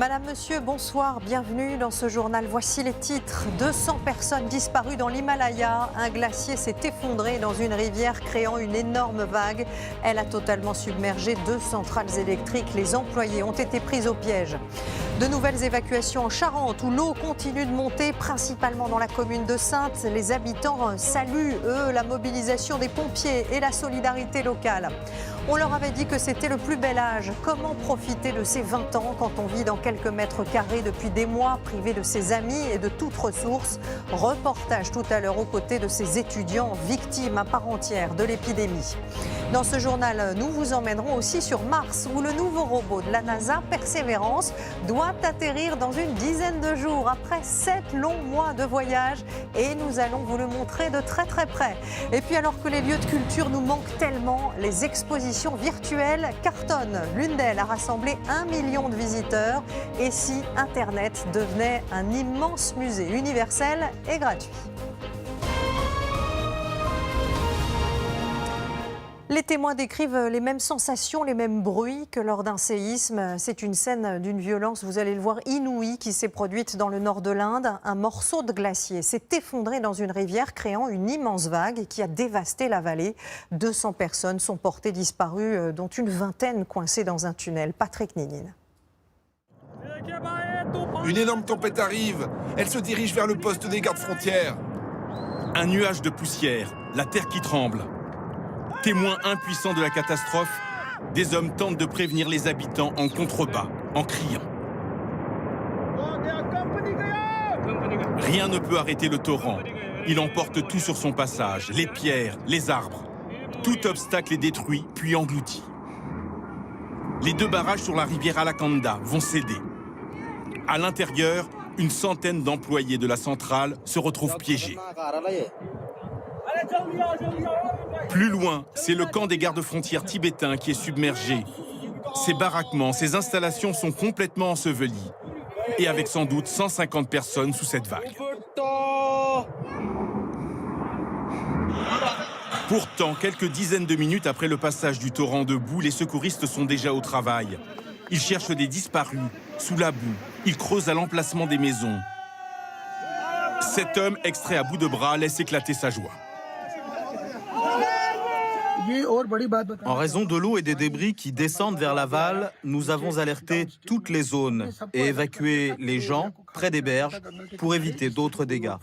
Madame, Monsieur, bonsoir, bienvenue dans ce journal. Voici les titres. 200 personnes disparues dans l'Himalaya. Un glacier s'est effondré dans une rivière, créant une énorme vague. Elle a totalement submergé 2 centrales électriques. Les employés ont été pris au piège. De nouvelles évacuations en Charente, où l'eau continue de monter, principalement dans la commune de Saintes. Les habitants saluent, eux, la mobilisation des pompiers et la solidarité locale. On leur avait dit que c'était le plus bel âge. Comment profiter de ces 20 ans quand on vit dans quelques mètres carrés depuis des mois, privé de ses amis et de toute ressource? Reportage tout à l'heure aux côtés de ces étudiants victimes à part entière de l'épidémie. Dans ce journal, nous vous emmènerons aussi sur Mars, où le nouveau robot de la NASA, Perseverance, doit atterrir dans une dizaine de jours, après 7 longs mois de voyage. Et nous allons vous le montrer de très très près. Et puis alors que les lieux de culture nous manquent tellement, les expositions virtuelles cartonnent. L'une d'elles a rassemblé 1 million de visiteurs. Et si Internet devenait un immense musée universel et gratuit? Les témoins décrivent les mêmes sensations, les mêmes bruits que lors d'un séisme. C'est une scène d'une violence, vous allez le voir, inouïe qui s'est produite dans le nord de l'Inde. Un morceau de glacier s'est effondré dans une rivière, créant une immense vague qui a dévasté la vallée. 200 personnes sont portées disparues, dont une vingtaine coincées dans un tunnel. Patrick Ninine. Une énorme tempête arrive. Elle se dirige vers le poste des gardes-frontières. Un nuage de poussière, la terre qui tremble. Témoins impuissants de la catastrophe, des hommes tentent de prévenir les habitants en contrebas, en criant. Rien ne peut arrêter le torrent. Il emporte tout sur son passage, les pierres, les arbres. Tout obstacle est détruit, puis englouti. Les 2 barrages sur la rivière Alaknanda vont céder. À l'intérieur, une centaine d'employés de la centrale se retrouvent piégés. Plus loin, c'est le camp des gardes-frontières tibétains qui est submergé. Ces baraquements, ces installations sont complètement ensevelies. Et avec sans doute 150 personnes sous cette vague. Pourtant, quelques dizaines de minutes après le passage du torrent de boue, les secouristes sont déjà au travail. Ils cherchent des disparus, sous la boue. Ils creusent à l'emplacement des maisons. Cet homme, extrait à bout de bras, laisse éclater sa joie. En raison de l'eau et des débris qui descendent vers l'aval, nous avons alerté toutes les zones et évacué les gens près des berges pour éviter d'autres dégâts.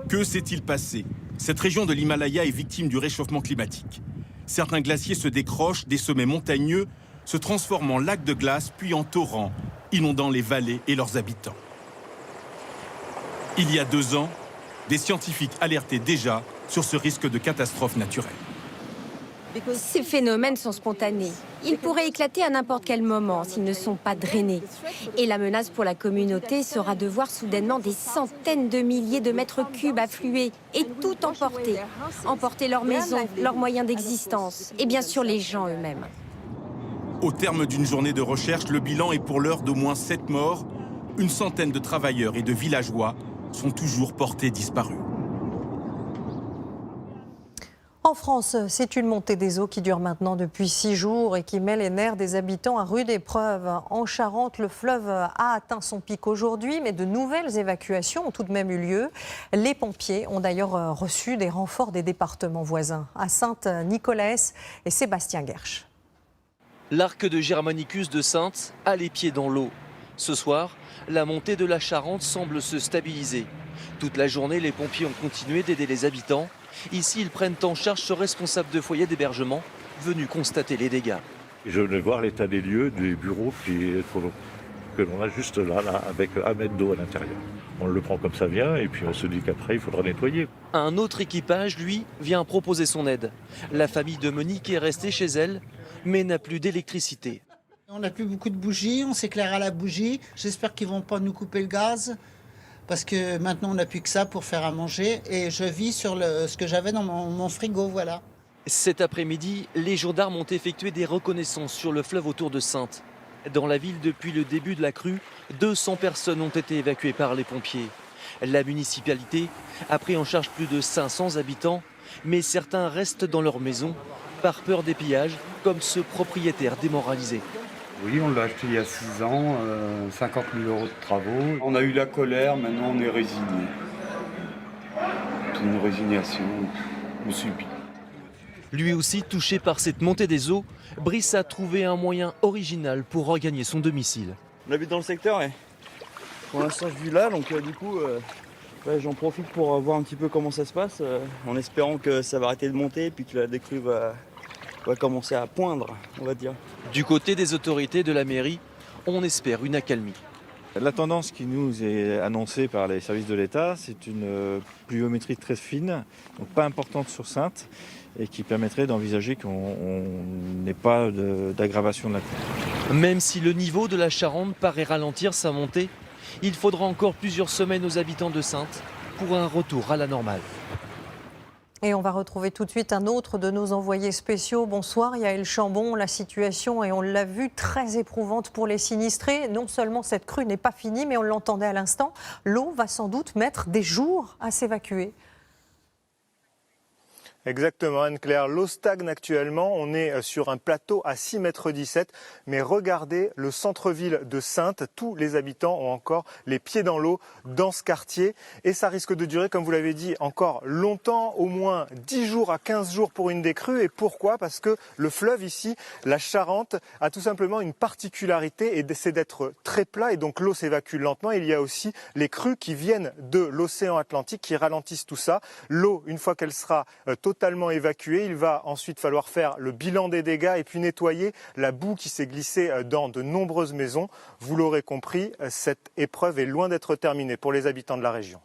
Que s'est-il passé? Cette région de l'Himalaya est victime du réchauffement climatique. Certains glaciers se décrochent des sommets montagneux, se transforment en lacs de glace puis en torrents, inondant les vallées et leurs habitants. Il y a 2 ans, des scientifiques alertaient déjà sur ce risque de catastrophe naturelle. Ces phénomènes sont spontanés. Ils pourraient éclater à n'importe quel moment s'ils ne sont pas drainés. Et la menace pour la communauté sera de voir soudainement des centaines de milliers de mètres cubes affluer et tout emporter. Emporter leurs maisons, leurs moyens d'existence et bien sûr les gens eux-mêmes. Au terme d'une journée de recherche, le bilan est pour l'heure d'au moins 7 morts. Une centaine de travailleurs et de villageois sont toujours portés disparus. En France, c'est une montée des eaux qui dure maintenant depuis 6 jours et qui met les nerfs des habitants à rude épreuve. En Charente, le fleuve a atteint son pic aujourd'hui, mais de nouvelles évacuations ont tout de même eu lieu. Les pompiers ont d'ailleurs reçu des renforts des départements voisins, à Sainte-Nicolas et Sébastien Guerche. L'arc de Germanicus de Saintes a les pieds dans l'eau. Ce soir, la montée de la Charente semble se stabiliser. Toute la journée, les pompiers ont continué d'aider les habitants. Ici, ils prennent en charge ce responsable de foyer d'hébergement venu constater les dégâts. Je venais voir l'état des lieux du bureau que l'on a juste là, avec 1 mètre d'eau à l'intérieur. On le prend comme ça vient et puis on se dit qu'après, il faudra nettoyer. Un autre équipage, lui, vient proposer son aide. La famille de Monique est restée chez elle, mais n'a plus d'électricité. On n'a plus beaucoup de bougies, on s'éclaire à la bougie. J'espère qu'ils ne vont pas nous couper le gaz. Parce que maintenant, on n'a plus que ça pour faire à manger. Et je vis sur ce que j'avais dans mon frigo, voilà. Cet après-midi, les gendarmes ont effectué des reconnaissances sur le fleuve autour de Saintes. Dans la ville, depuis le début de la crue, 200 personnes ont été évacuées par les pompiers. La municipalité a pris en charge plus de 500 habitants, mais certains restent dans leur maison par peur des pillages, comme ce propriétaire démoralisé. Oui, on l'a acheté il y a 6 ans, 50 000 € de travaux. On a eu la colère, maintenant on est résigné. Une résignation subie. Lui aussi touché par cette montée des eaux, Brice a trouvé un moyen original pour regagner son domicile. On habite dans le secteur et pour l'instant je vis là, donc du coup j'en profite pour voir un petit peu comment ça se passe, en espérant que ça va arrêter de monter et puis que la décrue va commencer à poindre, on va dire. Du côté des autorités de la mairie, on espère une accalmie. La tendance qui nous est annoncée par les services de l'État, c'est une pluviométrie très fine, donc pas importante sur Saintes, et qui permettrait d'envisager qu'on n'ait pas d'aggravation de la pluie. Même si le niveau de la Charente paraît ralentir sa montée, il faudra encore plusieurs semaines aux habitants de Saintes pour un retour à la normale. Et on va retrouver tout de suite un autre de nos envoyés spéciaux. Bonsoir Yaël Chambon. La situation, et on l'a vu, très éprouvante pour les sinistrés. Non seulement cette crue n'est pas finie, mais on l'entendait à l'instant, l'eau va sans doute mettre des jours à s'évacuer. Exactement, Anne-Claire. L'eau stagne actuellement. On est sur un plateau à 6,17 m. Mais regardez le centre-ville de Saintes. Tous les habitants ont encore les pieds dans l'eau dans ce quartier. Et ça risque de durer, comme vous l'avez dit, encore longtemps, au moins 10 jours à 15 jours pour une décrue. Et pourquoi ? Parce que le fleuve ici, la Charente, a tout simplement une particularité, et c'est d'être très plat. Et donc l'eau s'évacue lentement. Il y a aussi les crues qui viennent de l'océan Atlantique qui ralentissent tout ça. L'eau, une fois qu'elle sera totalement évacuée, il va ensuite falloir faire le bilan des dégâts et puis nettoyer la boue qui s'est glissée dans de nombreuses maisons. Vous l'aurez compris, cette épreuve est loin d'être terminée pour les habitants de la région.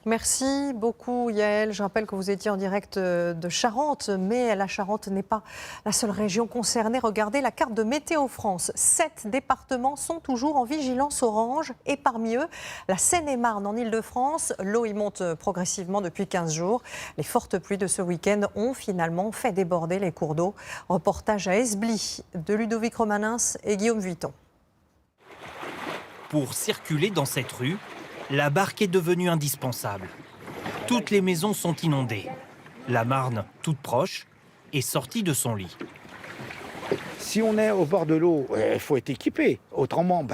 Merci beaucoup Yaël. Je rappelle que vous étiez en direct de Charente, mais la Charente n'est pas la seule région concernée. Regardez la carte de Météo France. 7 départements sont toujours en vigilance orange et parmi eux, la Seine-et-Marne en Ile-de-France. L'eau y monte progressivement depuis 15 jours. Les fortes pluies de ce week-end ont finalement fait déborder les cours d'eau. Reportage à Esbly de Ludovic Romanens et Guillaume Vuitton. Pour circuler dans cette rue, la barque est devenue indispensable. Toutes les maisons sont inondées. La Marne, toute proche, est sortie de son lit. Si on est au bord de l'eau, il faut être équipé. Autrement,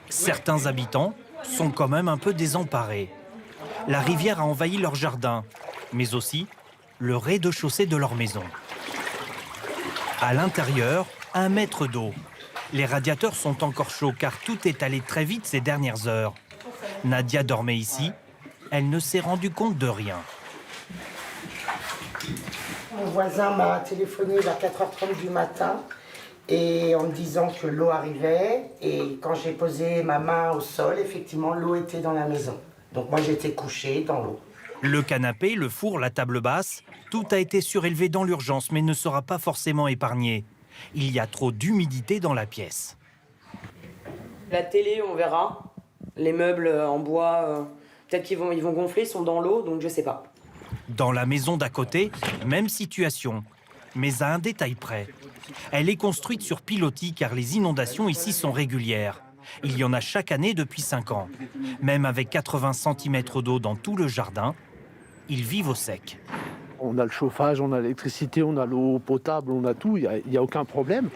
Certains habitants sont quand même un peu désemparés. La rivière a envahi leur jardin, mais aussi le rez-de-chaussée de leur maison. À l'intérieur, 1 mètre d'eau. Les radiateurs sont encore chauds car tout est allé très vite ces dernières heures. Nadia dormait ici. Elle ne s'est rendue compte de rien. Mon voisin m'a téléphoné vers 4h30 du matin et en me disant que l'eau arrivait. Et quand j'ai posé ma main au sol, effectivement, l'eau était dans la maison. Donc moi, j'étais couchée dans l'eau. Le canapé, le four, la table basse, tout a été surélevé dans l'urgence mais ne sera pas forcément épargné. Il y a trop d'humidité dans la pièce. La télé, on verra. Les meubles en bois, peut-être qu'ils vont gonfler, ils sont dans l'eau, donc je sais pas. Dans la maison d'à côté, même situation, mais à un détail près. Elle est construite sur pilotis car les inondations ici sont régulières. Il y en a chaque année depuis 5 ans. Même avec 80 cm d'eau dans tout le jardin, ils vivent au sec. On a le chauffage, on a l'électricité, on a l'eau potable, on a tout, il n'y a aucun problème.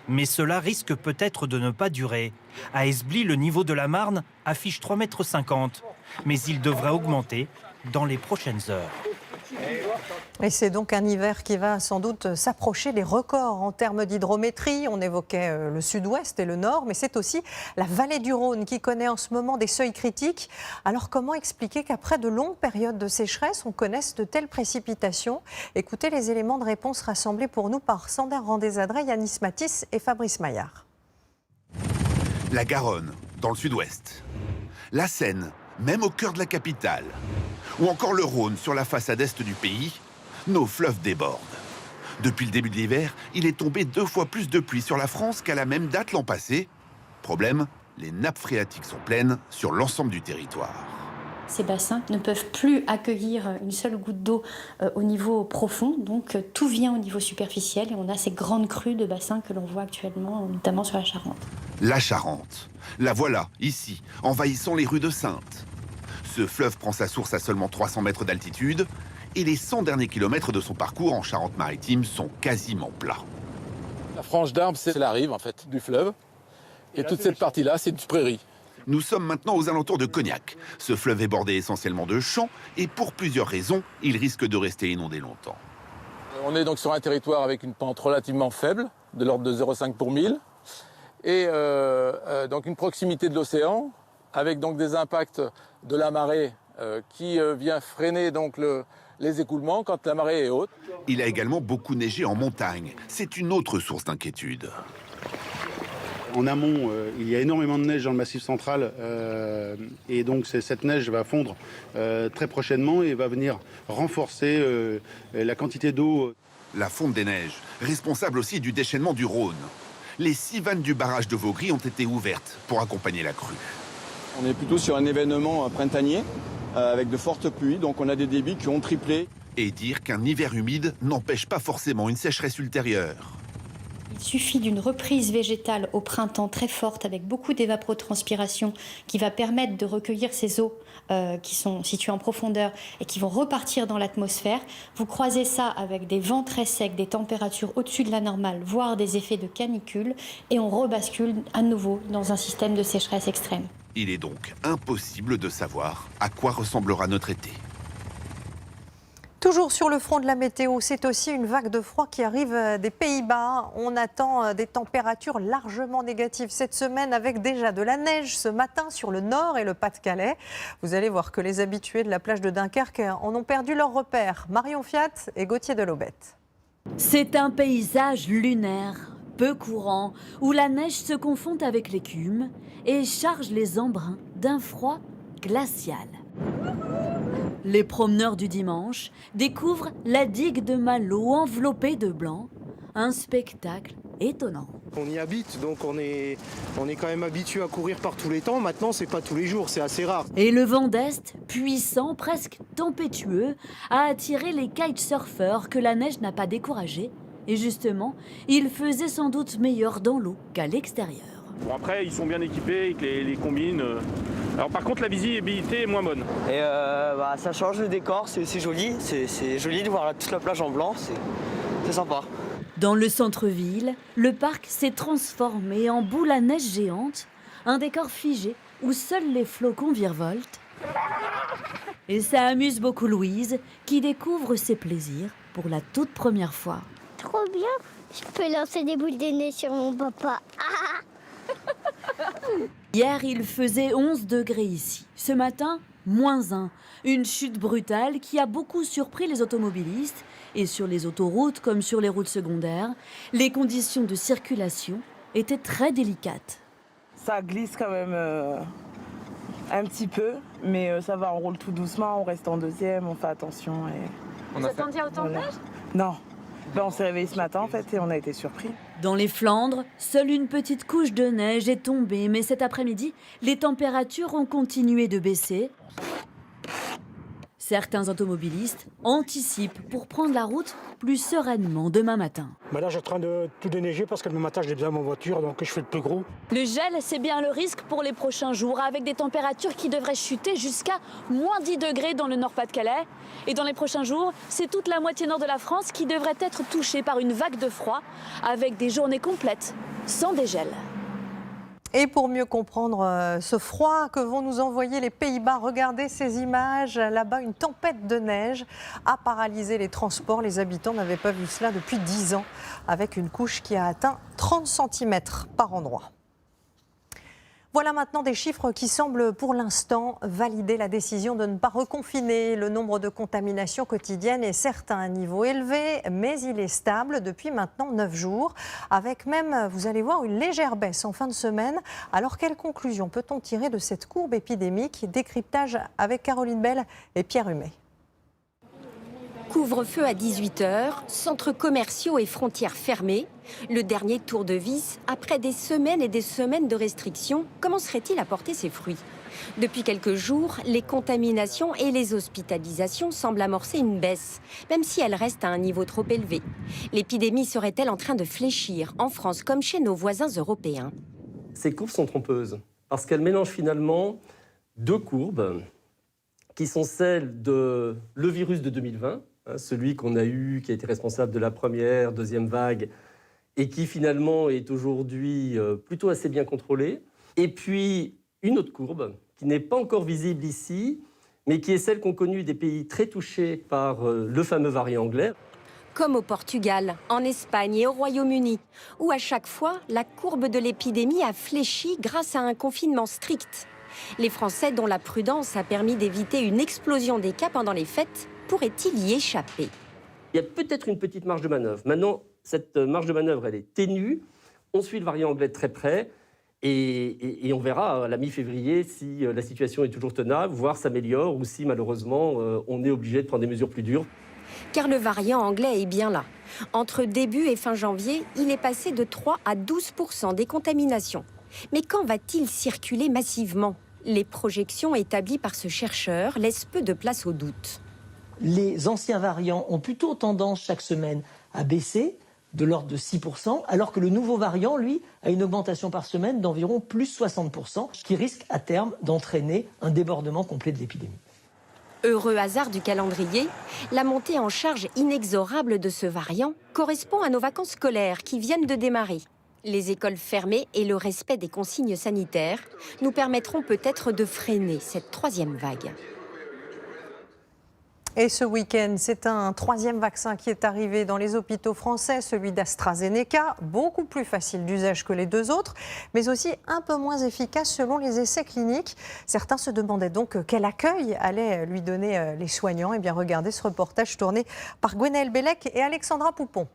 Mais cela risque peut-être de ne pas durer. À Esbly, le niveau de la Marne affiche 3,50 m. Mais il devrait augmenter dans les prochaines heures. Et c'est donc un hiver qui va sans doute s'approcher des records en termes d'hydrométrie. On évoquait le sud-ouest et le nord, mais c'est aussi la vallée du Rhône qui connaît en ce moment des seuils critiques. Alors comment expliquer qu'après de longues périodes de sécheresse, on connaisse de telles précipitations? Écoutez les éléments de réponse rassemblés pour nous par Sander Randézadré, Yanis Matisse et Fabrice Maillard. La Garonne, dans le sud-ouest. La Seine, même au cœur de la capitale. Ou encore le Rhône, sur la façade est du pays. Nos fleuves débordent. Depuis le début de l'hiver, il est tombé 2 fois plus de pluie sur la France qu'à la même date l'an passé. Problème, les nappes phréatiques sont pleines sur l'ensemble du territoire. Ces bassins ne peuvent plus accueillir une seule goutte d'eau au niveau profond, donc tout vient au niveau superficiel et on a ces grandes crues de bassins que l'on voit actuellement, notamment sur la Charente. La Charente, la voilà, ici, envahissant les rues de Saintes. Ce fleuve prend sa source à seulement 300 mètres d'altitude et les 100 derniers kilomètres de son parcours en Charente-Maritime sont quasiment plats. La frange d'arbres, c'est la rive en fait du fleuve. Et toute cette partie-là, c'est du prairie. Nous sommes maintenant aux alentours de Cognac. Ce fleuve est bordé essentiellement de champs et pour plusieurs raisons, il risque de rester inondé longtemps. On est donc sur un territoire avec une pente relativement faible, de l'ordre de 0,5 pour 1000. Et donc une proximité de l'océan, avec donc des impacts de la marée qui vient freiner donc les écoulements quand la marée est haute. Il a également beaucoup neigé en montagne. C'est une autre source d'inquiétude. En amont, il y a énormément de neige dans le Massif central et donc cette neige va fondre très prochainement et va venir renforcer la quantité d'eau. La fonte des neiges, responsable aussi du déchaînement du Rhône. Les 6 vannes du barrage de Vaugry ont été ouvertes pour accompagner la crue. On est plutôt sur un événement printanier avec de fortes pluies, donc on a des débits qui ont triplé. Et dire qu'un hiver humide n'empêche pas forcément une sécheresse ultérieure. Il suffit d'une reprise végétale au printemps très forte avec beaucoup d'évapotranspiration qui va permettre de recueillir ces eaux qui sont situées en profondeur et qui vont repartir dans l'atmosphère. Vous croisez ça avec des vents très secs, des températures au-dessus de la normale, voire des effets de canicule et on rebascule à nouveau dans un système de sécheresse extrême. Il est donc impossible de savoir à quoi ressemblera notre été. Toujours sur le front de la météo, c'est aussi une vague de froid qui arrive des Pays-Bas. On attend des températures largement négatives cette semaine avec déjà de la neige ce matin sur le nord et le Pas-de-Calais. Vous allez voir que les habitués de la plage de Dunkerque en ont perdu leurs repères. Marion Fiat et Gauthier Delobette. C'est un paysage lunaire, peu courant, où la neige se confond avec l'écume et charge les embruns d'un froid glacial. Les promeneurs du dimanche découvrent la digue de Malo enveloppée de blanc, un spectacle étonnant. On y habite, donc on est quand même habitué à courir par tous les temps. Maintenant, c'est pas tous les jours, c'est assez rare. Et le vent d'est, puissant, presque tempétueux, a attiré les kitesurfers que la neige n'a pas découragés. Et justement, il faisait sans doute meilleur dans l'eau qu'à l'extérieur. Bon, après, ils sont bien équipés avec les combines. Alors par contre, la visibilité est moins bonne. Et ça change le décor, c'est joli. C'est joli de voir toute la plage en blanc, c'est sympa. Dans le centre-ville, le parc s'est transformé en boule à neige géante, un décor figé où seuls les flocons virevoltent. Et ça amuse beaucoup Louise, qui découvre ses plaisirs pour la toute première fois. Trop bien, je peux lancer des boules de neige sur mon papa. Ah. Hier, il faisait 11 degrés ici. Ce matin, -1. Une chute brutale qui a beaucoup surpris les automobilistes. Et sur les autoroutes comme sur les routes secondaires, les conditions de circulation étaient très délicates. Ça glisse quand même un petit peu, mais ça va, on roule tout doucement, on reste en deuxième, on fait attention. Vous attendiez autant de neige ? Non. On s'est réveillé ce matin en fait et on a été surpris. Dans les Flandres, seule une petite couche de neige est tombée, mais cet après-midi, les températures ont continué de baisser. Certains automobilistes anticipent pour prendre la route plus sereinement demain matin. Là, je suis en train de tout déneiger parce que demain matin, j'ai besoin de ma voiture, donc je fais le plus gros. Le gel, c'est bien le risque pour les prochains jours, avec des températures qui devraient chuter jusqu'à -10 degrés dans le Nord-Pas-de-Calais. Et dans les prochains jours, c'est toute la moitié nord de la France qui devrait être touchée par une vague de froid, avec des journées complètes sans dégel. Et pour mieux comprendre ce froid que vont nous envoyer les Pays-Bas, regardez ces images. Là-bas, une tempête de neige a paralysé les transports. Les habitants n'avaient pas vu cela depuis 10 ans, avec une couche qui a atteint 30 cm par endroit. Voilà maintenant des chiffres qui semblent pour l'instant valider la décision de ne pas reconfiner. Le nombre de contaminations quotidiennes est certes à un niveau élevé, mais il est stable depuis maintenant 9 jours, avec même, vous allez voir, une légère baisse en fin de semaine. Alors, quelle conclusion peut-on tirer de cette courbe épidémique ? Décryptage avec Caroline Bell et Pierre Humet. Couvre-feu à 18h, centres commerciaux et frontières fermées. Le dernier tour de vis, après des semaines et des semaines de restrictions, commencerait-il à porter ses fruits ? Depuis quelques jours, les contaminations et les hospitalisations semblent amorcer une baisse, même si elles restent à un niveau trop élevé. L'épidémie serait-elle en train de fléchir, en France comme chez nos voisins européens ? Ces courbes sont trompeuses, parce qu'elles mélangent finalement deux courbes, qui sont celles de le virus de 2020, celui qu'on a eu, qui a été responsable de la première, deuxième vague, et qui finalement est aujourd'hui plutôt assez bien contrôlée. Et puis une autre courbe qui n'est pas encore visible ici, mais qui est celle qu'ont connue des pays très touchés par le fameux variant anglais. Comme au Portugal, en Espagne et au Royaume-Uni, où à chaque fois, la courbe de l'épidémie a fléchi grâce à un confinement strict. Les Français, dont la prudence a permis d'éviter une explosion des cas pendant les fêtes, pourraient-ils y échapper? Il y a peut-être une petite marge de manœuvre. Maintenant, cette marge de manœuvre, elle est ténue. On suit le variant anglais de très près et on verra à la mi-février si la situation est toujours tenable, voire s'améliore, ou si malheureusement on est obligé de prendre des mesures plus dures. Car le variant anglais est bien là. Entre début et fin janvier, il est passé de 3 à 12% des contaminations. Mais quand va-t-il circuler massivement? Les projections établies par ce chercheur laissent peu de place au doute. Les anciens variants ont plutôt tendance chaque semaine à baisser, de l'ordre de 6%, alors que le nouveau variant, lui, a une augmentation par semaine d'environ plus 60%, ce qui risque à terme d'entraîner un débordement complet de l'épidémie. Heureux hasard du calendrier, la montée en charge inexorable de ce variant correspond à nos vacances scolaires qui viennent de démarrer. Les écoles fermées et le respect des consignes sanitaires nous permettront peut-être de freiner cette troisième vague. Et ce week-end, c'est un troisième vaccin qui est arrivé dans les hôpitaux français, celui d'AstraZeneca, beaucoup plus facile d'usage que les deux autres, mais aussi un peu moins efficace selon les essais cliniques. Certains se demandaient donc quel accueil allaient lui donner les soignants. Eh bien, regardez ce reportage tourné par Gwenaëlle Bellec et Alexandra Poupon.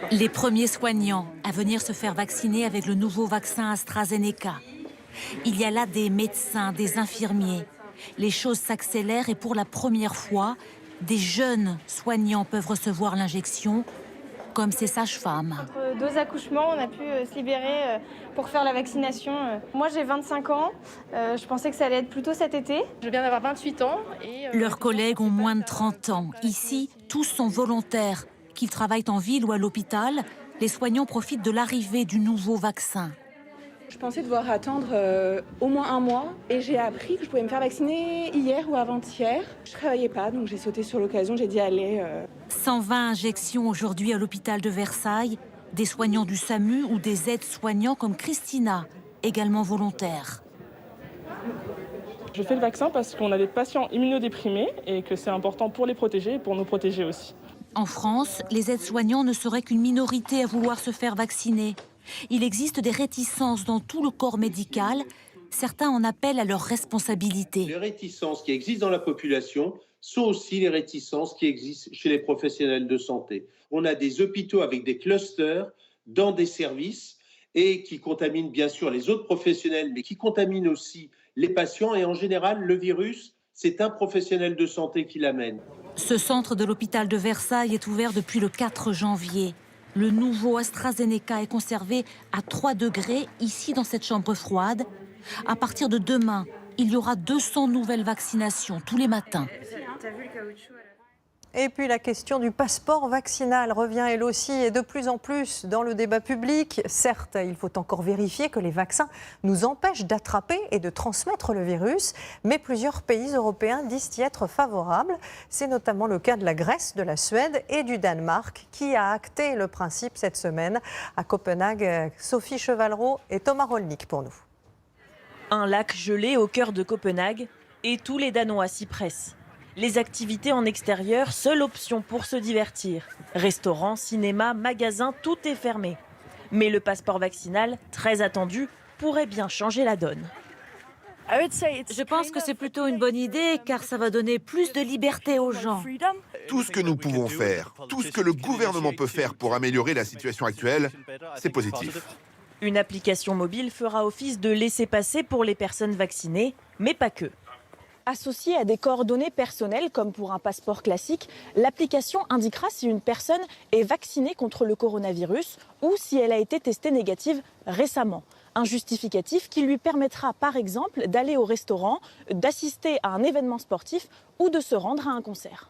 Les premiers soignants à venir se faire vacciner avec le nouveau vaccin AstraZeneca. Il y a là des médecins, des infirmiers. Les choses s'accélèrent et pour la première fois, des jeunes soignants peuvent recevoir l'injection, comme ces sages-femmes. Entre deux accouchements, on a pu se libérer pour faire la vaccination. Moi, j'ai 25 ans. Je pensais que ça allait être plutôt cet été. Je viens d'avoir 28 ans. Leurs collègues ont moins de 30 ans. Ici, tous sont volontaires. Qu'ils travaillent en ville ou à l'hôpital, les soignants profitent de l'arrivée du nouveau vaccin. Je pensais devoir attendre au moins un mois et j'ai appris que je pouvais me faire vacciner hier ou avant-hier. Je ne travaillais pas, donc j'ai sauté sur l'occasion, j'ai dit allez. 120 injections aujourd'hui à l'hôpital de Versailles, des soignants du SAMU ou des aides-soignants comme Christina, également volontaire. Je fais le vaccin parce qu'on a des patients immunodéprimés et que c'est important pour les protéger et pour nous protéger aussi. En France, les aides-soignants ne seraient qu'une minorité à vouloir se faire vacciner. Il existe des réticences dans tout le corps médical. Certains en appellent à leur responsabilité. Les réticences qui existent dans la population sont aussi les réticences qui existent chez les professionnels de santé. On a des hôpitaux avec des clusters dans des services et qui contaminent bien sûr les autres professionnels, mais qui contaminent aussi les patients. Et en général, le virus, c'est un professionnel de santé qui l'amène. Ce centre de l'hôpital de Versailles est ouvert depuis le 4 janvier. Le nouveau AstraZeneca est conservé à 3 degrés, ici dans cette chambre froide. À partir de demain, il y aura 200 nouvelles vaccinations tous les matins. Et puis la question du passeport vaccinal revient elle aussi et de plus en plus dans le débat public. Certes, il faut encore vérifier que les vaccins nous empêchent d'attraper et de transmettre le virus, mais plusieurs pays européens disent y être favorables. C'est notamment le cas de la Grèce, de la Suède et du Danemark qui a acté le principe cette semaine. À Copenhague, Sophie Chevalreau et Thomas Rolnik pour nous. Un lac gelé au cœur de Copenhague et tous les Danois s'y pressent. Les activités en extérieur, seule option pour se divertir. Restaurants, cinéma, magasins, tout est fermé. Mais le passeport vaccinal, très attendu, pourrait bien changer la donne. Je pense que c'est plutôt une bonne idée car ça va donner plus de liberté aux gens. Tout ce que nous pouvons faire, tout ce que le gouvernement peut faire pour améliorer la situation actuelle, c'est positif. Une application mobile fera office de laissez-passer pour les personnes vaccinées, mais pas que. Associée à des coordonnées personnelles, comme pour un passeport classique, l'application indiquera si une personne est vaccinée contre le coronavirus ou si elle a été testée négative récemment. Un justificatif qui lui permettra par exemple d'aller au restaurant, d'assister à un événement sportif ou de se rendre à un concert.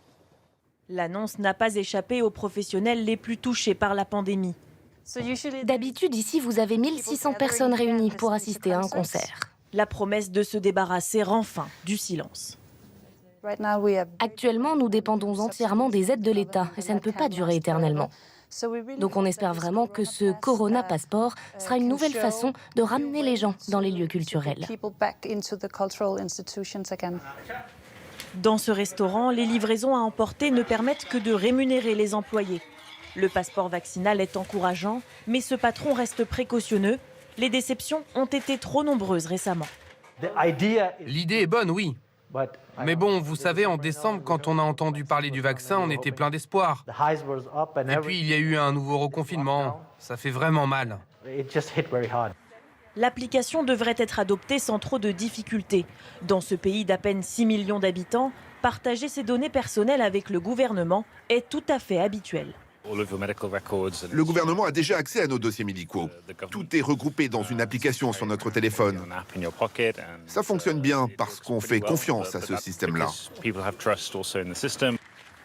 L'annonce n'a pas échappé aux professionnels les plus touchés par la pandémie. D'habitude, ici, vous avez 1600 personnes réunies pour assister à un concert. La promesse de se débarrasser rend fin du silence. Actuellement, nous dépendons entièrement des aides de l'État et ça ne peut pas durer éternellement. Donc on espère vraiment que ce Corona Passport sera une nouvelle façon de ramener les gens dans les lieux culturels. Dans ce restaurant, les livraisons à emporter ne permettent que de rémunérer les employés. Le passeport vaccinal est encourageant, mais ce patron reste précautionneux. Les déceptions ont été trop nombreuses récemment. L'idée est bonne, oui. Mais bon, vous savez, en décembre, quand on a entendu parler du vaccin, on était plein d'espoir. Et puis, il y a eu un nouveau reconfinement. Ça fait vraiment mal. L'application devrait être adoptée sans trop de difficultés. Dans ce pays d'à peine 6 millions d'habitants, partager ses données personnelles avec le gouvernement est tout à fait habituel. Le gouvernement a déjà accès à nos dossiers médicaux. Tout est regroupé dans une application sur notre téléphone. Ça fonctionne bien parce qu'on fait confiance à ce système-là.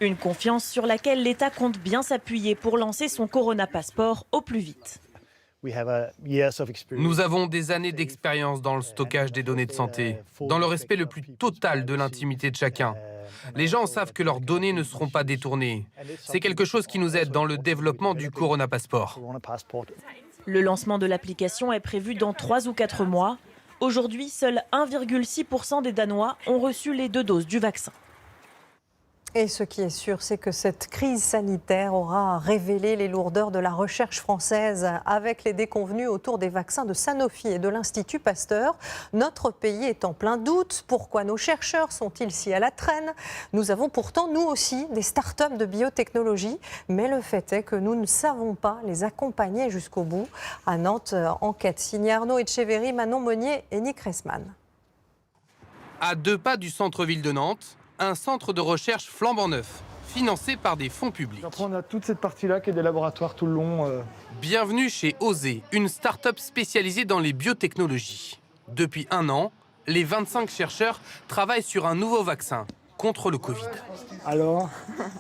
Une confiance sur laquelle l'État compte bien s'appuyer pour lancer son Corona Passport au plus vite. Nous avons des années d'expérience dans le stockage des données de santé, dans le respect le plus total de l'intimité de chacun. Les gens savent que leurs données ne seront pas détournées. C'est quelque chose qui nous aide dans le développement du Corona Passport. Le lancement de l'application est prévu dans 3 ou 4 mois. Aujourd'hui, seuls 1,6% des Danois ont reçu les 2 doses du vaccin. Et ce qui est sûr, c'est que cette crise sanitaire aura révélé les lourdeurs de la recherche française avec les déconvenues autour des vaccins de Sanofi et de l'Institut Pasteur. Notre pays est en plein doute. Pourquoi nos chercheurs sont-ils si à la traîne? Nous avons pourtant, nous aussi, des start-up de biotechnologie. Mais le fait est que nous ne savons pas les accompagner jusqu'au bout. À Nantes, enquête signée Arnaud Etcheverry, Manon Monnier et Nick Ressman. À 2 pas du centre-ville de Nantes, un centre de recherche flambant neuf, financé par des fonds publics. Après, on a toute cette partie-là qui est des laboratoires tout le long. Bienvenue chez Osé, une start-up spécialisée dans les biotechnologies. Depuis 1 an, les 25 chercheurs travaillent sur un nouveau vaccin contre le Covid. Alors,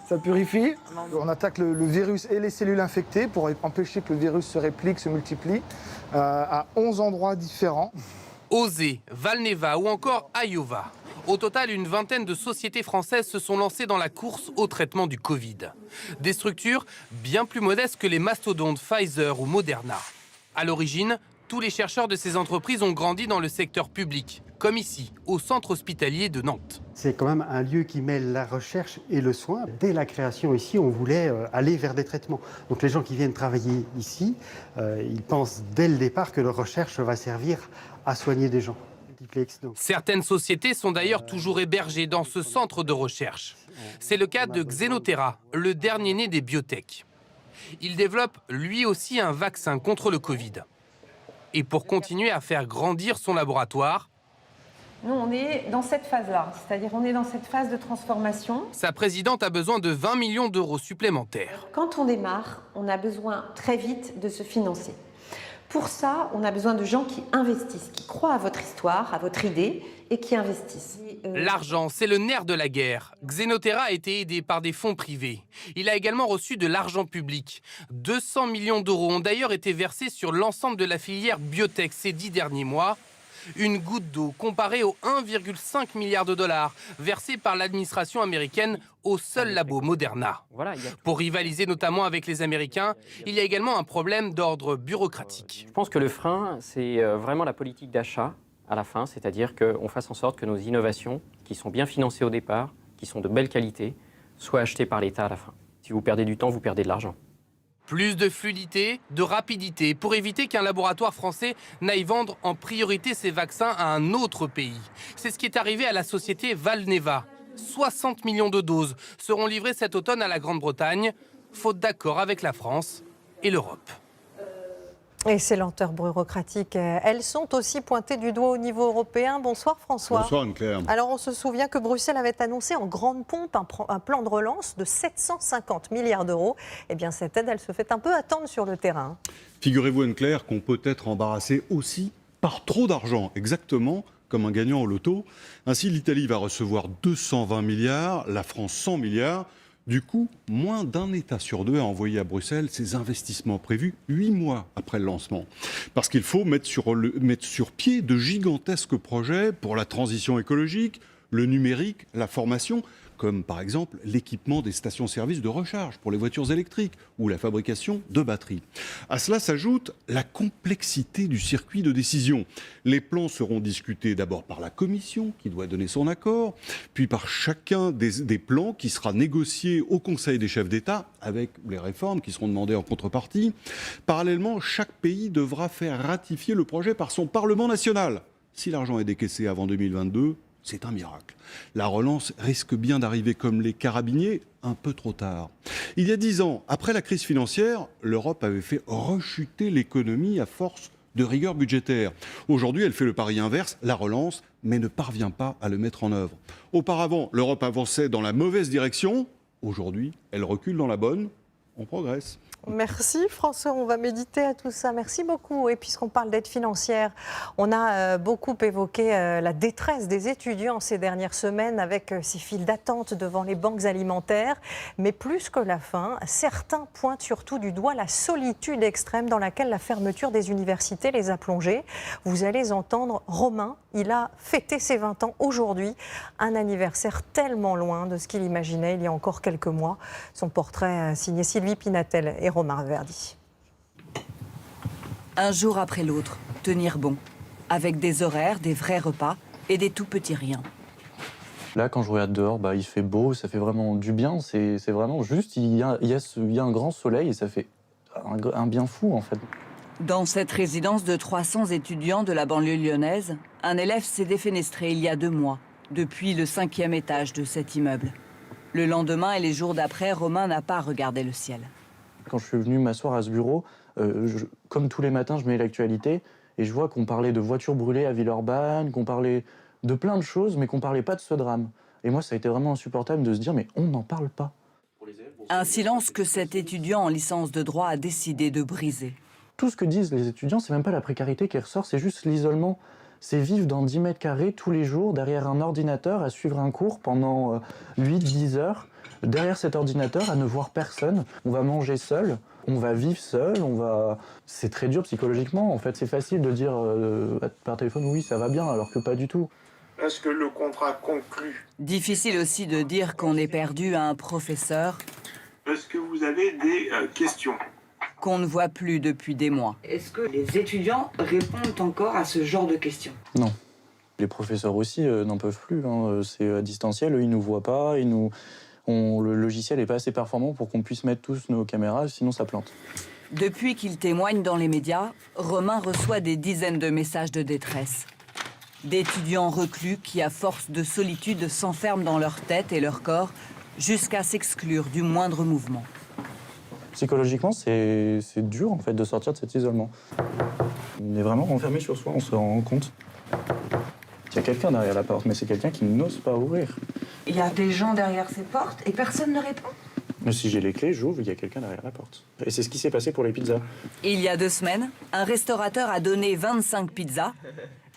ça purifie. On attaque le virus et les cellules infectées pour empêcher que le virus se réplique, se multiplie à 11 endroits différents. Osé, Valneva ou encore Iova. Au total, une vingtaine de sociétés françaises se sont lancées dans la course au traitement du Covid. Des structures bien plus modestes que les mastodontes Pfizer ou Moderna. À l'origine, tous les chercheurs de ces entreprises ont grandi dans le secteur public, comme ici, au centre hospitalier de Nantes. C'est quand même un lieu qui mêle la recherche et le soin. Dès la création ici, on voulait aller vers des traitements. Donc les gens qui viennent travailler ici, ils pensent dès le départ que leur recherche va servir à soigner des gens. Certaines sociétés sont d'ailleurs toujours hébergées dans ce centre de recherche. C'est le cas de Xenotera, le dernier né des biotech. Il développe lui aussi un vaccin contre le Covid. Et pour continuer à faire grandir son laboratoire, nous, on est dans cette phase-là, c'est-à-dire on est dans cette phase de transformation. Sa présidente a besoin de 20 millions d'euros supplémentaires. Quand on démarre, on a besoin très vite de se financer. Pour ça, on a besoin de gens qui investissent, qui croient à votre histoire, à votre idée et qui investissent. L'argent, c'est le nerf de la guerre. Xenotera a été aidé par des fonds privés. Il a également reçu de l'argent public. 200 millions d'euros ont d'ailleurs été versés sur l'ensemble de la filière biotech ces 10 derniers mois. Une goutte d'eau comparée aux 1,5 milliard de dollars versés par l'administration américaine au seul labo Moderna. Pour rivaliser notamment avec les Américains, il y a également un problème d'ordre bureaucratique. Je pense que le frein, c'est vraiment la politique d'achat à la fin, c'est-à-dire qu'on fasse en sorte que nos innovations, qui sont bien financées au départ, qui sont de belle qualité, soient achetées par l'État à la fin. Si vous perdez du temps, vous perdez de l'argent. Plus de fluidité, de rapidité, pour éviter qu'un laboratoire français n'aille vendre en priorité ses vaccins à un autre pays. C'est ce qui est arrivé à la société Valneva. 60 millions de doses seront livrées cet automne à la Grande-Bretagne, faute d'accord avec la France et l'Europe. Et ces lenteurs bureaucratiques, elles sont aussi pointées du doigt au niveau européen. Bonsoir François. Bonsoir Anne-Claire. Alors on se souvient que Bruxelles avait annoncé en grande pompe un plan de relance de 750 milliards d'euros. Eh bien cette aide, elle se fait un peu attendre sur le terrain. Figurez-vous Anne-Claire qu'on peut être embarrassé aussi par trop d'argent, exactement comme un gagnant au loto. Ainsi l'Italie va recevoir 220 milliards, la France 100 milliards. Du coup, moins d'un État sur 2 a envoyé à Bruxelles ses investissements prévus 8 mois après le lancement. Parce qu'il faut mettre sur pied de gigantesques projets pour la transition écologique, le numérique, la formation, comme par exemple l'équipement des stations-service de recharge pour les voitures électriques ou la fabrication de batteries. À cela s'ajoute la complexité du circuit de décision. Les plans seront discutés d'abord par la Commission, qui doit donner son accord, puis par chacun des plans qui sera négocié au Conseil des chefs d'État, avec les réformes qui seront demandées en contrepartie. Parallèlement, chaque pays devra faire ratifier le projet par son Parlement national. Si l'argent est décaissé avant 2022, c'est un miracle. La relance risque bien d'arriver comme les carabiniers, un peu trop tard. Il y a 10 ans, après la crise financière, l'Europe avait fait rechuter l'économie à force de rigueur budgétaire. Aujourd'hui, elle fait le pari inverse, la relance, mais ne parvient pas à le mettre en œuvre. Auparavant, l'Europe avançait dans la mauvaise direction. Aujourd'hui, elle recule dans la bonne. On progresse. Merci François, on va méditer à tout ça. Merci beaucoup. Et puisqu'on parle d'aide financière, on a beaucoup évoqué la détresse des étudiants ces dernières semaines avec ces files d'attente devant les banques alimentaires. Mais plus que la faim, certains pointent surtout du doigt la solitude extrême dans laquelle la fermeture des universités les a plongés. Vous allez entendre Romain, il a fêté ses 20 ans aujourd'hui, un anniversaire tellement loin de ce qu'il imaginait il y a encore quelques mois. Son portrait signé Sylvie Pinatel et Romain Verdi. Un jour après l'autre, tenir bon, avec des horaires, des vrais repas et des tout petits riens. Là, quand je regarde dehors, il fait beau, ça fait vraiment du bien. C'est vraiment juste, il y a un grand soleil et ça fait un bien fou, en fait. Dans cette résidence de 300 étudiants de la banlieue lyonnaise, un élève s'est défenestré il y a 2 mois, depuis le 5e étage de cet immeuble. Le lendemain et les jours d'après, Romain n'a pas regardé le ciel. Quand je suis venu m'asseoir à ce bureau, comme tous les matins, je mets l'actualité et je vois qu'on parlait de voitures brûlées à Villeurbanne, qu'on parlait de plein de choses, mais qu'on parlait pas de ce drame. Et moi, ça a été vraiment insupportable de se dire, mais on n'en parle pas. Un silence que cet étudiant en licence de droit a décidé de briser. Tout ce que disent les étudiants, c'est même pas la précarité qui ressort, c'est juste l'isolement. C'est vivre dans 10 mètres carrés tous les jours, derrière un ordinateur, à suivre un cours pendant 8-10 heures, derrière cet ordinateur, à ne voir personne. On va manger seul, on va vivre seul, c'est très dur psychologiquement. En fait, c'est facile de dire par téléphone, oui, ça va bien, alors que pas du tout. Est-ce que le contrat conclut? Difficile aussi de dire qu'on est perdu à un professeur. Est-ce que vous avez des questions? Qu'on ne voit plus depuis des mois. Est-ce que les étudiants répondent encore à ce genre de questions? Non. Les professeurs aussi n'en peuvent plus. C'est à distanciel, eux, ils ne nous voient pas. Le logiciel n'est pas assez performant pour qu'on puisse mettre tous nos caméras, sinon ça plante. Depuis qu'il témoigne dans les médias, Romain reçoit des dizaines de messages de détresse. D'étudiants reclus qui, à force de solitude, s'enferment dans leur tête et leur corps jusqu'à s'exclure du moindre mouvement. Psychologiquement, c'est dur en fait de sortir de cet isolement. On est vraiment renfermé sur soi, on se rend compte. Il y a quelqu'un derrière la porte, mais c'est quelqu'un qui n'ose pas ouvrir. Il y a des gens derrière ces portes et personne ne répond? Mais si j'ai les clés, j'ouvre, il y a quelqu'un derrière la porte. Et c'est ce qui s'est passé pour les pizzas. Il y a 2 semaines, un restaurateur a donné 25 pizzas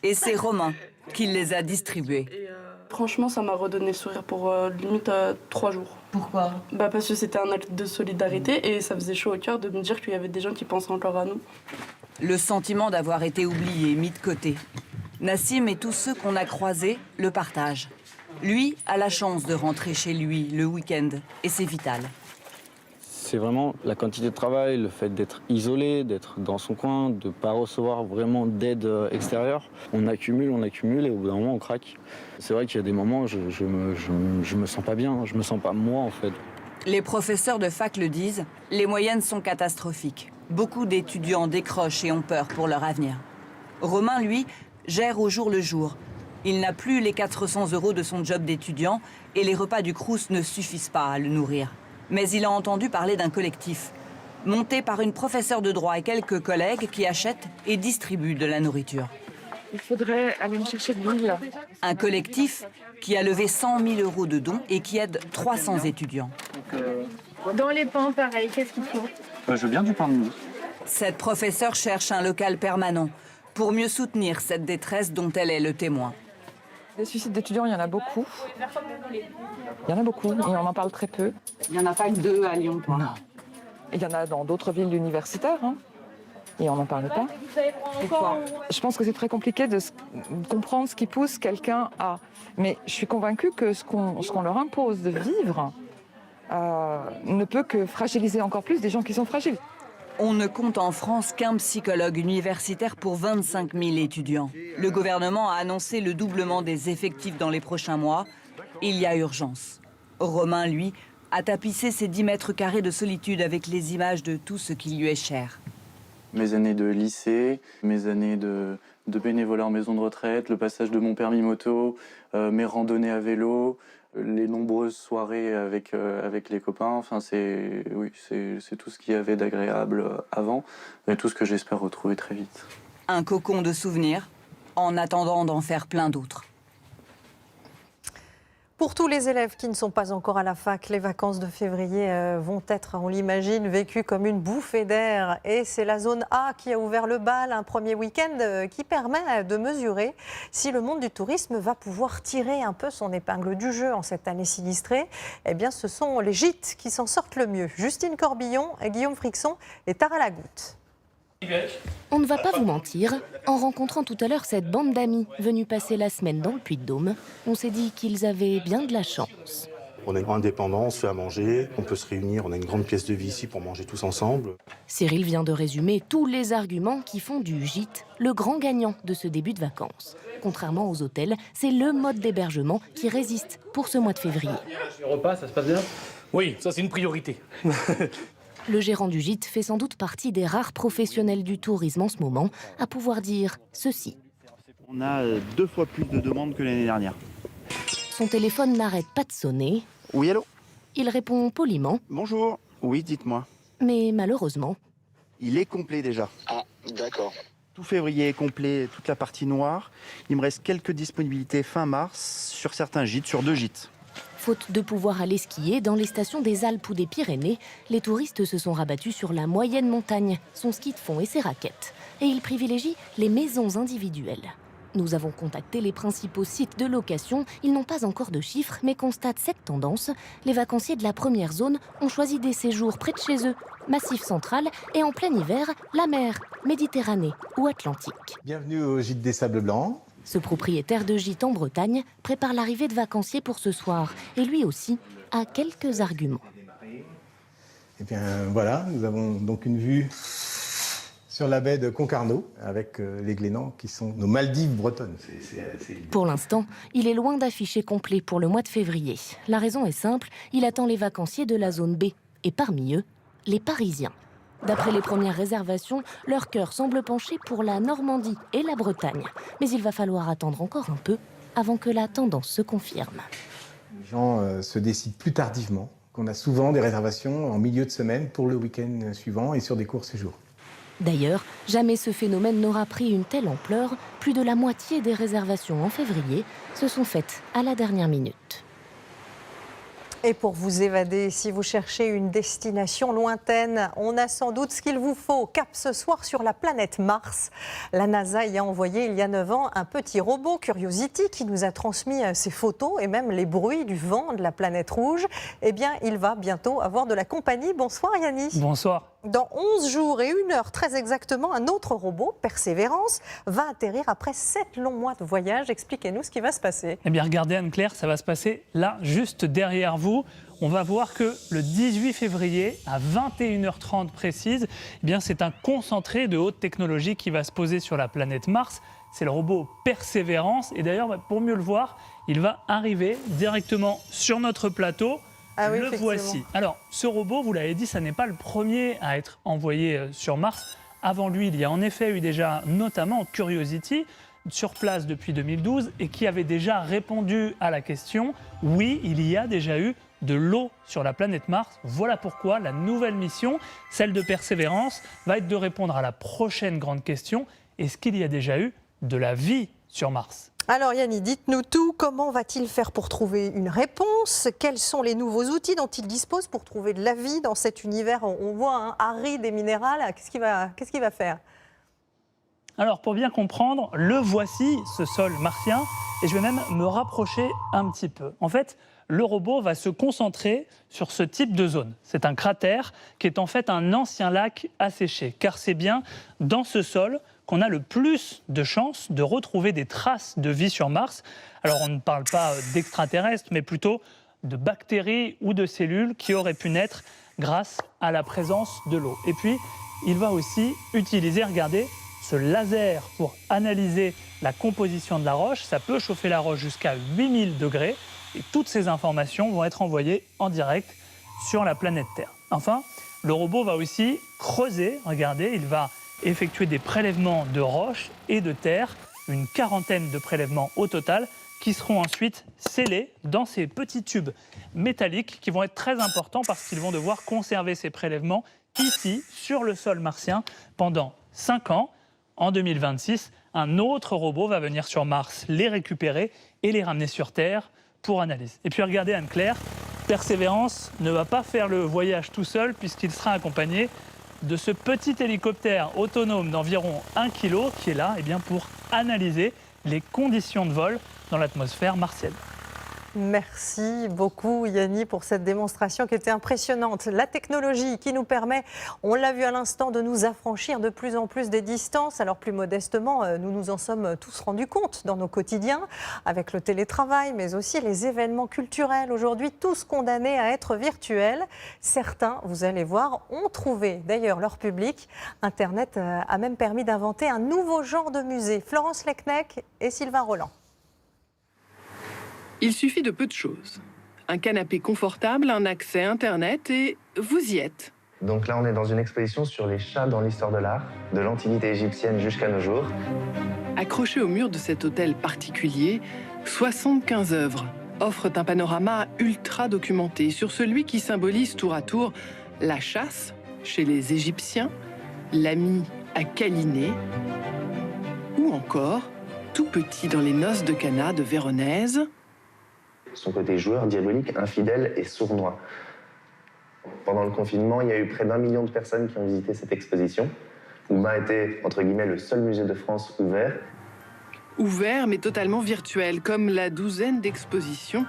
et c'est Romain qui les a distribuées. Franchement, ça m'a redonné le sourire pour limite 3 jours. Pourquoi? Parce que c'était un acte de solidarité et ça faisait chaud au cœur de me dire qu'il y avait des gens qui pensaient encore à nous. Le sentiment d'avoir été oublié, mis de côté. Nassim et tous ceux qu'on a croisés le partagent. Lui a la chance de rentrer chez lui le week-end et c'est vital. C'est vraiment la quantité de travail, le fait d'être isolé, d'être dans son coin, de ne pas recevoir vraiment d'aide extérieure. On accumule et au bout d'un moment on craque. C'est vrai qu'il y a des moments où je me sens pas bien, je me sens pas moi en fait. Les professeurs de fac le disent, les moyennes sont catastrophiques. Beaucoup d'étudiants décrochent et ont peur pour leur avenir. Romain, lui, gère au jour le jour. Il n'a plus les 400 € de son job d'étudiant et les repas du Crous ne suffisent pas à le nourrir. Mais il a entendu parler d'un collectif, monté par une professeure de droit et quelques collègues qui achètent et distribuent de la nourriture. Il faudrait aller me chercher de l'huile. Un collectif qui a levé 100 000 € de dons et qui aide 300 étudiants. Dans les pains, pareil, qu'est-ce qu'il faut? Je veux bien du pain de mie. Cette professeure cherche un local permanent pour mieux soutenir cette détresse dont elle est le témoin. Des suicides d'étudiants, il y en a beaucoup. Il y en a beaucoup et on en parle très peu. Il n'y en a pas que 2 à Lyon, quoi. Non. Il y en a dans d'autres villes universitaires. Et on n'en parle pas. Pourquoi ? Je pense que c'est très compliqué de comprendre ce qui pousse quelqu'un à... Mais je suis convaincue que ce qu'on leur impose de vivre ne peut que fragiliser encore plus des gens qui sont fragiles. On ne compte en France qu'un psychologue universitaire pour 25 000 étudiants. Le gouvernement a annoncé le doublement des effectifs dans les prochains mois. Il y a urgence. Romain, lui, a tapissé ses 10 mètres carrés de solitude avec les images de tout ce qui lui est cher. Mes années de lycée, mes années de bénévolat en maison de retraite, le passage de mon permis moto, mes randonnées à vélo, les nombreuses soirées avec les copains. Enfin, c'est tout ce qu'il y avait d'agréable avant et tout ce que j'espère retrouver très vite. Un cocon de souvenirs, en attendant d'en faire plein d'autres. Pour tous les élèves qui ne sont pas encore à la fac, les vacances de février vont être, on l'imagine, vécues comme une bouffée d'air. Et c'est la zone A qui a ouvert le bal, un premier week-end qui permet de mesurer si le monde du tourisme va pouvoir tirer un peu son épingle du jeu en cette année sinistrée. Eh bien, ce sont les gîtes qui s'en sortent le mieux. Justine Corbillon, Guillaume Frixon et Tara Lagoutte. On ne va pas vous mentir, en rencontrant tout à l'heure cette bande d'amis venus passer la semaine dans le Puy-de-Dôme, on s'est dit qu'ils avaient bien de la chance. On est indépendant, on se fait à manger, on peut se réunir, on a une grande pièce de vie ici pour manger tous ensemble. Cyril vient de résumer tous les arguments qui font du gîte le grand gagnant de ce début de vacances. Contrairement aux hôtels, c'est le mode d'hébergement qui résiste pour ce mois de février. Les repas, ça se passe bien ? Oui, ça c'est une priorité. Le gérant du gîte fait sans doute partie des rares professionnels du tourisme en ce moment à pouvoir dire ceci. On a 2 fois plus de demandes que l'année dernière. Son téléphone n'arrête pas de sonner. Oui, allô ? Il répond poliment. Bonjour. Oui, dites-moi. Mais malheureusement... Il est complet déjà. Ah, d'accord. Tout février est complet, toute la partie noire. Il me reste quelques disponibilités fin mars sur certains gîtes, sur 2 gîtes. Faute de pouvoir aller skier dans les stations des Alpes ou des Pyrénées, les touristes se sont rabattus sur la moyenne montagne, son ski de fond et ses raquettes. Et ils privilégient les maisons individuelles. Nous avons contacté les principaux sites de location. Ils n'ont pas encore de chiffres, mais constatent cette tendance. Les vacanciers de la première zone ont choisi des séjours près de chez eux, Massif Central et en plein hiver, la mer, Méditerranée ou Atlantique. Bienvenue au gîte des Sables Blancs. Ce propriétaire de gîte en Bretagne prépare l'arrivée de vacanciers pour ce soir. Et lui aussi a quelques arguments. Eh bien voilà, nous avons donc une vue sur la baie de Concarneau avec les Glénans qui sont nos Maldives bretonnes. Pour l'instant, il est loin d'afficher complet pour le mois de février. La raison est simple, il attend les vacanciers de la zone B. Et parmi eux, les Parisiens. D'après les premières réservations, leur cœur semble pencher pour la Normandie et la Bretagne. Mais il va falloir attendre encore un peu avant que la tendance se confirme. Les gens se décident plus tardivement, qu'on a souvent des réservations en milieu de semaine pour le week-end suivant et sur des courts séjours. D'ailleurs, jamais ce phénomène n'aura pris une telle ampleur. Plus de la moitié des réservations en février se sont faites à la dernière minute. Et pour vous évader, si vous cherchez une destination lointaine, on a sans doute ce qu'il vous faut. Cap ce soir sur la planète Mars. La NASA y a envoyé il y a 9 ans un petit robot Curiosity qui nous a transmis ses photos et même les bruits du vent de la planète rouge. Eh bien, il va bientôt avoir de la compagnie. Bonsoir Yannis. Bonsoir. Dans 11 jours et 1 heure très exactement, un autre robot, Persévérance, va atterrir après 7 longs mois de voyage. Expliquez-nous ce qui va se passer. Eh bien, regardez Anne-Claire, ça va se passer là, juste derrière vous. On va voir que le 18 février, à 21h30 précise, eh bien, c'est un concentré de haute technologie qui va se poser sur la planète Mars. C'est le robot Persévérance. Et d'ailleurs, pour mieux le voir, il va arriver directement sur notre plateau. Ah oui, le voici. Alors, ce robot, vous l'avez dit, ça n'est pas le premier à être envoyé sur Mars. Avant lui, il y a en effet eu déjà notamment Curiosity, sur place depuis 2012, et qui avait déjà répondu à la question « Oui, il y a déjà eu de l'eau sur la planète Mars ». Voilà pourquoi la nouvelle mission, celle de Persévérance, va être de répondre à la prochaine grande question « Est-ce qu'il y a déjà eu de la vie sur Mars ?» Alors Yannis, dites-nous tout. Comment va-t-il faire pour trouver une réponse? Quels sont les nouveaux outils dont il dispose pour trouver de la vie dans cet univers, on voit, aride et minéral? Qu'est-ce qu'il va faire? Alors, pour bien comprendre, le voici, ce sol martien, et je vais même me rapprocher un petit peu. En fait, le robot va se concentrer sur ce type de zone. C'est un cratère qui est en fait un ancien lac asséché, car c'est bien dans ce sol qu'on a le plus de chances de retrouver des traces de vie sur Mars. Alors on ne parle pas d'extraterrestres, mais plutôt de bactéries ou de cellules qui auraient pu naître grâce à la présence de l'eau. Et puis, il va aussi utiliser, regardez, ce laser pour analyser la composition de la roche. Ça peut chauffer la roche jusqu'à 8000 degrés. Et toutes ces informations vont être envoyées en direct sur la planète Terre. Enfin, le robot va aussi creuser. Regardez, il va effectuer des prélèvements de roches et de terre, une quarantaine de prélèvements au total, qui seront ensuite scellés dans ces petits tubes métalliques qui vont être très importants parce qu'ils vont devoir conserver ces prélèvements ici, sur le sol martien, pendant 5 ans. En 2026, un autre robot va venir sur Mars les récupérer et les ramener sur Terre pour analyse. Et puis regardez Anne-Claire, Persévérance ne va pas faire le voyage tout seul puisqu'il sera accompagné de ce petit hélicoptère autonome d'environ 1 kg qui est là pour analyser les conditions de vol dans l'atmosphère martienne. Merci beaucoup Yanni pour cette démonstration qui était impressionnante. La technologie qui nous permet, on l'a vu à l'instant, de nous affranchir de plus en plus des distances. Alors plus modestement, nous nous en sommes tous rendus compte dans nos quotidiens avec le télétravail, mais aussi les événements culturels. Aujourd'hui, tous condamnés à être virtuels. Certains, vous allez voir, ont trouvé d'ailleurs leur public. Internet a même permis d'inventer un nouveau genre de musée. Florence Lecnec et Sylvain Roland. Il suffit de peu de choses. Un canapé confortable, un accès Internet et vous y êtes. Donc là, on est dans une exposition sur les chats dans l'histoire de l'art, de l'Antiquité égyptienne jusqu'à nos jours. Accrochés au mur de cet hôtel particulier, 75 œuvres offrent un panorama ultra documenté sur celui qui symbolise tour à tour la chasse chez les Égyptiens, l'ami à câliner, ou encore, tout petit dans les noces de Cana de Véronèse, son côté joueur, diabolique, infidèle et sournois. Pendant le confinement, il y a eu près d'1 million de personnes qui ont visité cette exposition. Oumain était, entre guillemets, le seul musée de France ouvert. Ouvert, mais totalement virtuel, comme la douzaine d'expositions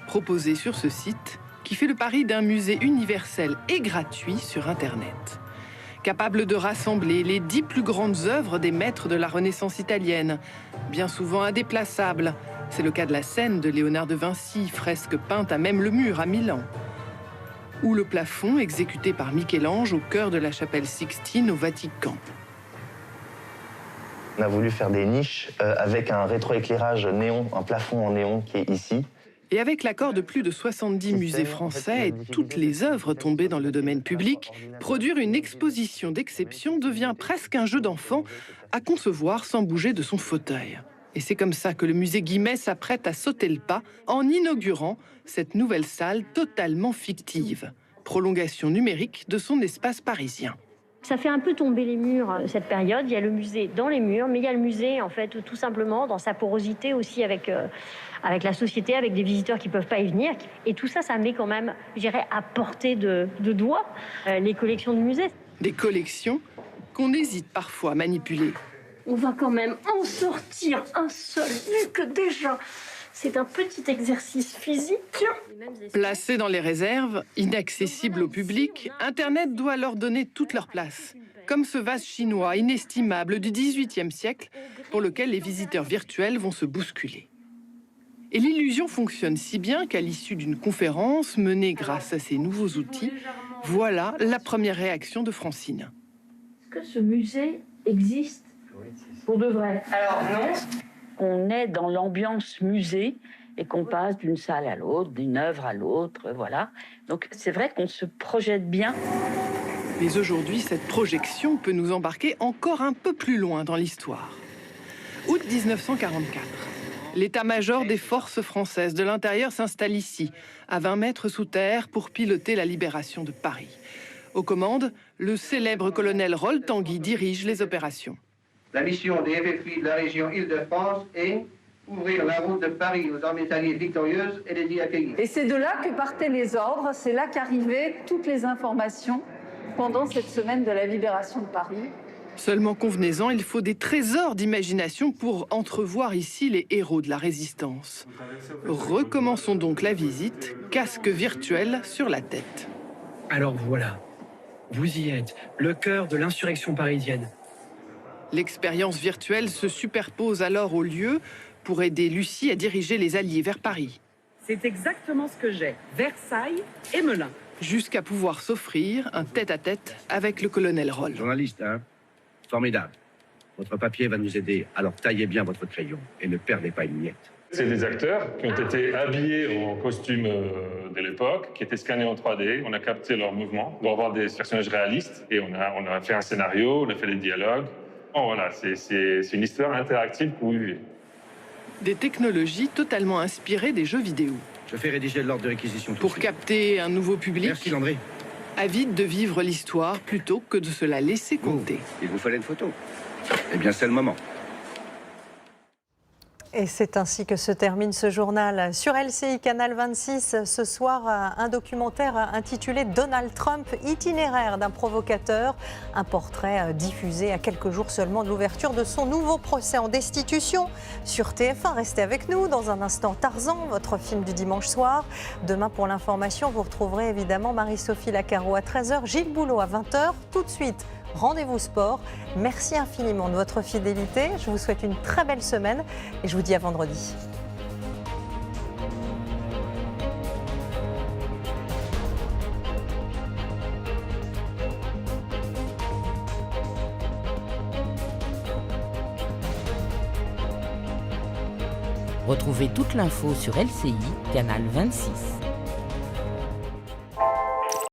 proposées sur ce site, qui fait le pari d'un musée universel et gratuit sur Internet. Capable de rassembler les 10 plus grandes œuvres des maîtres de la Renaissance italienne, bien souvent indéplaçables. C'est le cas de la scène de Léonard de Vinci, fresque peinte à même le mur à Milan. Ou le plafond exécuté par Michel-Ange au cœur de la chapelle Sixtine au Vatican. On a voulu faire des niches avec un rétroéclairage néon, un plafond en néon qui est ici. Et avec l'accord de plus de 70 musées français et toutes les œuvres tombées dans le domaine public, produire une exposition d'exception devient presque un jeu d'enfant à concevoir sans bouger de son fauteuil. Et c'est comme ça que le musée Guimet s'apprête à sauter le pas en inaugurant cette nouvelle salle totalement fictive, prolongation numérique de son espace parisien. Ça fait un peu tomber les murs, cette période. Il y a le musée dans les murs, mais il y a le musée, en fait, tout simplement, dans sa porosité aussi avec la société, avec des visiteurs qui ne peuvent pas y venir. Et tout ça, ça met quand même, je dirais, à portée de doigts les collections du musée. Des collections qu'on hésite parfois à manipuler. On va quand même en sortir un seul, vu que déjà, c'est un petit exercice physique. Placés dans les réserves, inaccessibles au public, Internet doit leur donner toute leur place. Comme ce vase chinois inestimable du XVIIIe siècle, pour lequel les visiteurs virtuels vont se bousculer. Et l'illusion fonctionne si bien qu'à l'issue d'une conférence menée grâce à ces nouveaux outils, voilà la première réaction de Francine. Est-ce que ce musée existe pour de vrai? Alors non. On est dans l'ambiance musée et qu'on passe d'une salle à l'autre, d'une œuvre à l'autre, voilà. Donc c'est vrai qu'on se projette bien. Mais aujourd'hui, cette projection peut nous embarquer encore un peu plus loin dans l'histoire. Août 1944. L'état-major des forces françaises de l'intérieur s'installe ici, à 20 mètres sous terre, pour piloter la libération de Paris. Aux commandes, le célèbre colonel Roll Tanguy dirige les opérations. La mission des FFI de la région Île-de-France est ouvrir la route de Paris aux armées alliées victorieuses et les y accueillir. Et c'est de là que partaient les ordres, c'est là qu'arrivaient toutes les informations pendant cette semaine de la libération de Paris. Seulement convenez-en, il faut des trésors d'imagination pour entrevoir ici les héros de la résistance. Recommençons donc la visite, casque virtuel sur la tête. Alors voilà, vous y êtes, le cœur de l'insurrection parisienne. L'expérience virtuelle se superpose alors au lieu pour aider Lucie à diriger les Alliés vers Paris. C'est exactement ce que j'ai, Versailles et Melun. Jusqu'à pouvoir s'offrir un tête-à-tête avec le colonel Roll. Journaliste, hein? Formidable. Votre papier va nous aider, alors taillez bien votre crayon et ne perdez pas une miette. C'est des acteurs qui ont été habillés en costume de l'époque, qui étaient scannés en 3D. On a capté leurs mouvements pour avoir des personnages réalistes et on a fait un scénario, on a fait des dialogues. Bon, voilà, c'est une histoire interactive que vous vivez. Des technologies totalement inspirées des jeux vidéo. Je fais rédiger l'ordre de réquisition. Pour capter un nouveau public. Merci Landry. Avide de vivre l'histoire plutôt que de se la laisser compter. Il vous fallait une photo. Eh bien, c'est le moment. Et c'est ainsi que se termine ce journal. Sur LCI Canal 26, ce soir, un documentaire intitulé Donald Trump, itinéraire d'un provocateur. Un portrait diffusé à quelques jours seulement de l'ouverture de son nouveau procès en destitution. Sur TF1, restez avec nous. Dans un instant, Tarzan, votre film du dimanche soir. Demain, pour l'information, vous retrouverez évidemment Marie-Sophie Lacaro à 13h, Gilles Boulot à 20h. Tout de suite, rendez-vous sport. Merci infiniment de votre fidélité. Je vous souhaite une très belle semaine et je vous dis à vendredi. Retrouvez toute l'info sur LCI, canal 26.